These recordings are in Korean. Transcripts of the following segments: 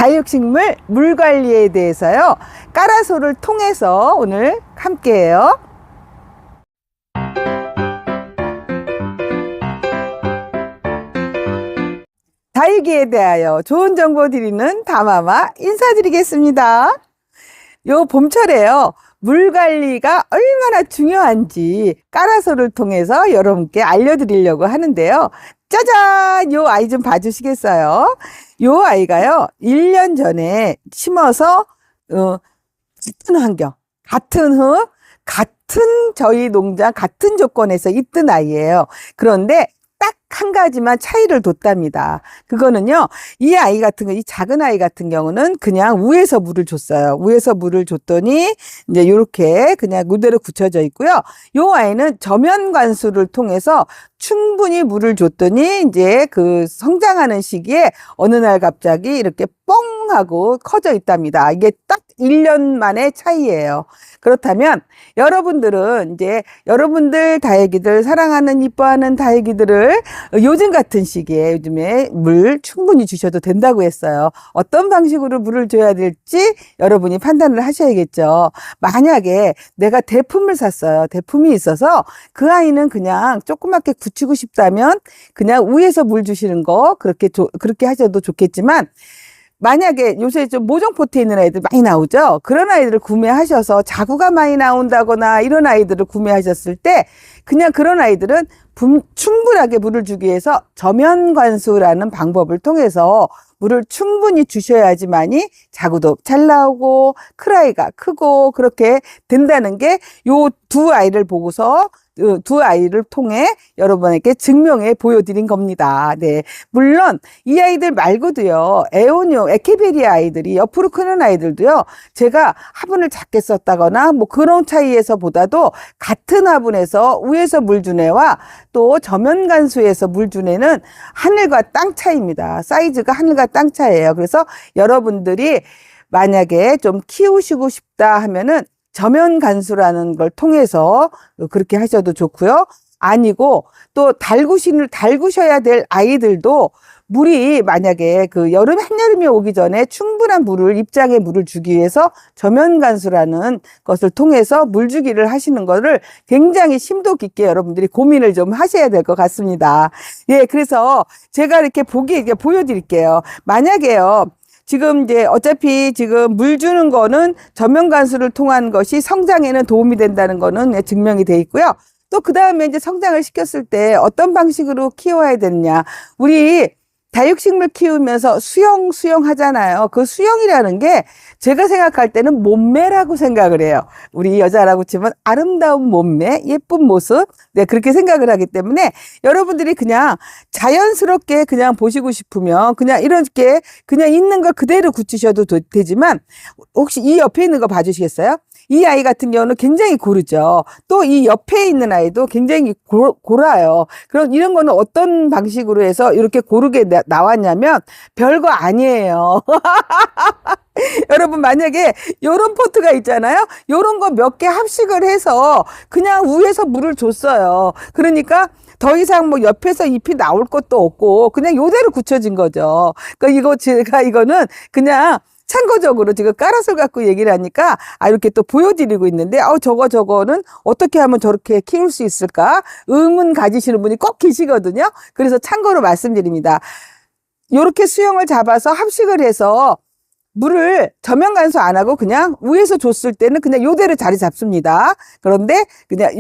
다육식물 물 관리에 대해서요, 까라솔을 통해서 오늘 함께해요. 다육이에 대하여 좋은 정보 드리는 다마마 인사드리겠습니다. 요 봄철에요, 물 관리가 얼마나 중요한지 까라솔을 통해서 여러분께 알려드리려고 하는데요. 짜잔! 요 아이 좀 봐주시겠어요? 요 아이가요, 1년 전에 심어서 같은 환경, 같은 저희 농장, 같은 조건에서 있던 아이예요. 그런데 딱 한 가지만 차이를 뒀답니다. 그거는요, 이 아이 같은 거, 이 작은 아이 같은 경우는 그냥 위에서 물을 줬어요. 위에서 물을 줬더니 이제 요렇게 그냥 그대로 굳혀져 있고요. 요 아이는 저면 관수를 통해서 충분히 물을 줬더니 이제 그 성장하는 시기에 어느 날 갑자기 이렇게 뻥 하고 커져 있답니다. 이게 딱 1년 만의 차이예요. 그렇다면 여러분들은 이제 여러분들 다육이들, 사랑하는 이뻐하는 다육이들을 요즘 같은 시기에 요즘에 물 충분히 주셔도 된다고 했어요. 어떤 방식으로 물을 줘야 될지 여러분이 판단을 하셔야겠죠. 만약에 내가 대품을 샀어요. 대품이 있어서 그 아이는 그냥 조그맣게 굳히고 싶다면 그냥 위에서 물 주시는 거 그렇게 하셔도 좋겠지만, 만약에 요새 좀 모종포트에 있는 아이들 많이 나오죠. 그런 아이들을 구매하셔서 자구가 많이 나온다거나 이런 아이들을 구매하셨을 때 그냥 그런 아이들은 충분하게 물을 주기 위해서 저면관수라는 방법을 통해서 물을 충분히 주셔야지만이 자구도 잘 나오고 클아이가 크고 그렇게 된다는 게 요 두 아이를 보고서 두 아이를 통해 여러분에게 증명해 보여드린 겁니다. 네. 물론 이 아이들 말고도요, 에오니오, 에케베리아 아이들이 옆으로 크는 아이들도요, 제가 화분을 작게 썼다거나 뭐 그런 차이에서 보다도 같은 화분에서 위에서 물 준 애와 또 저면 관수에서 물 준 애는 하늘과 땅 차이입니다. 사이즈가 하늘과 땅 차이예요. 그래서 여러분들이 만약에 좀 키우시고 싶다 하면은 저면 관수라는 걸 통해서 그렇게 하셔도 좋고요. 아니고 또 달구셔야 될 아이들도 물이 만약에 그 한여름이 오기 전에 충분한 입장에 물을 주기 위해서 저면 관수라는 것을 통해서 물 주기를 하시는 거를 굉장히 심도 깊게 여러분들이 고민을 좀 하셔야 될 것 같습니다. 예, 그래서 제가 이렇게 보여드릴게요. 만약에요, 지금 이제 어차피 지금 물 주는 거는 저면 관수를 통한 것이 성장에는 도움이 된다는 거는 증명이 돼 있고요. 또 그 다음에 이제 성장을 시켰을 때 어떤 방식으로 키워야 되느냐. 우리 다육식물 키우면서 수영 하잖아요. 그 수영이라는 게 제가 생각할 때는 몸매라고 생각을 해요. 우리 여자라고 치면 아름다운 몸매, 예쁜 모습. 네, 그렇게 생각을 하기 때문에 여러분들이 그냥 자연스럽게 그냥 보시고 싶으면 그냥 이렇게 그냥 있는 거 그대로 굳히셔도 되지만, 혹시 이 옆에 있는 거 봐주시겠어요? 이 아이 같은 경우는 굉장히 고르죠. 또 이 옆에 있는 아이도 굉장히 고라요. 그럼 이런 거는 어떤 방식으로 해서 이렇게 고르게 나왔냐면 별거 아니에요. 여러분, 만약에 요런 포트가 있잖아요. 요런 거 몇 개 합식을 해서 그냥 위에서 물을 줬어요. 그러니까 더 이상 뭐 옆에서 잎이 나올 것도 없고 그냥 요대로 굳혀진 거죠. 그러니까 이거는 그냥 참고적으로 지금 까라솔 갖고 얘기를 하니까 이렇게 또 보여드리고 있는데, 저거는 어떻게 하면 저렇게 키울 수 있을까 의문 가지시는 분이 꼭 계시거든요. 그래서 참고로 말씀드립니다. 요렇게 수영을 잡아서 합식을 해서 물을 저면 관수 안 하고 그냥 위에서 줬을 때는 그냥 요대로 자리 잡습니다. 그런데 그냥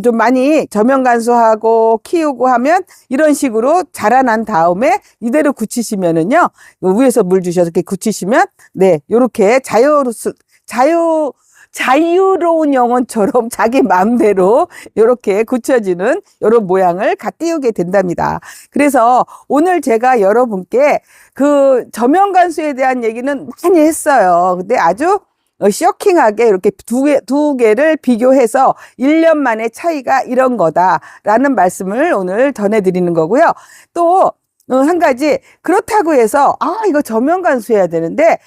좀 많이 저면 관수하고 키우고 하면 이런 식으로 자라난 다음에 이대로 굳히시면은요, 위에서 물 주셔서 이렇게 굳히시면, 네, 요렇게 자유로운 영혼처럼 자기 마음대로 이렇게 굳혀지는 이런 모양을 띄우게 된답니다. 그래서 오늘 제가 여러분께 그 저면 관수에 대한 얘기는 많이 했어요. 근데 아주 쇼킹하게 이렇게 두 개를 비교해서 1년 만의 차이가 이런 거다라는 말씀을 오늘 전해드리는 거고요. 또 한 가지, 그렇다고 해서 이거 저면 관수해야 되는데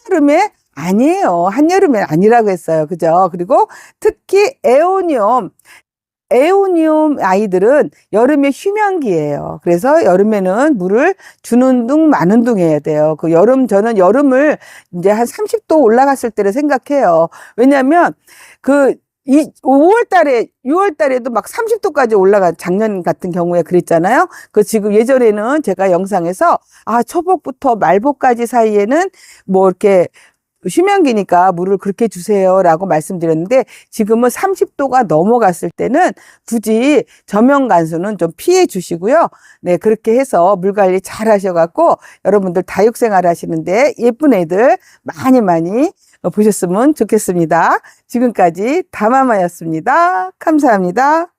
한여름에 아니에요. 한여름엔 아니라고 했어요. 그죠? 그리고 특히 에오니움 에오니움 아이들은 여름에 휴면기예요. 그래서 여름에는 물을 주는 둥 마는 둥 해야 돼요. 저는 여름을 이제 한 30도 올라갔을 때를 생각해요. 왜냐면 5월 달에, 6월 달에도 막 30도까지 작년 같은 경우에 그랬잖아요. 지금 예전에는 제가 영상에서, 초복부터 말복까지 사이에는 뭐 이렇게 휴면기니까 물을 그렇게 주세요라고 말씀드렸는데, 지금은 30도가 넘어갔을 때는 굳이 저명 간수는 좀 피해 주시고요. 네, 그렇게 해서 물 관리 잘 하셔갖고 여러분들 다육생활 하시는데 예쁜 애들 많이 많이 보셨으면 좋겠습니다. 지금까지 다마마였습니다. 감사합니다.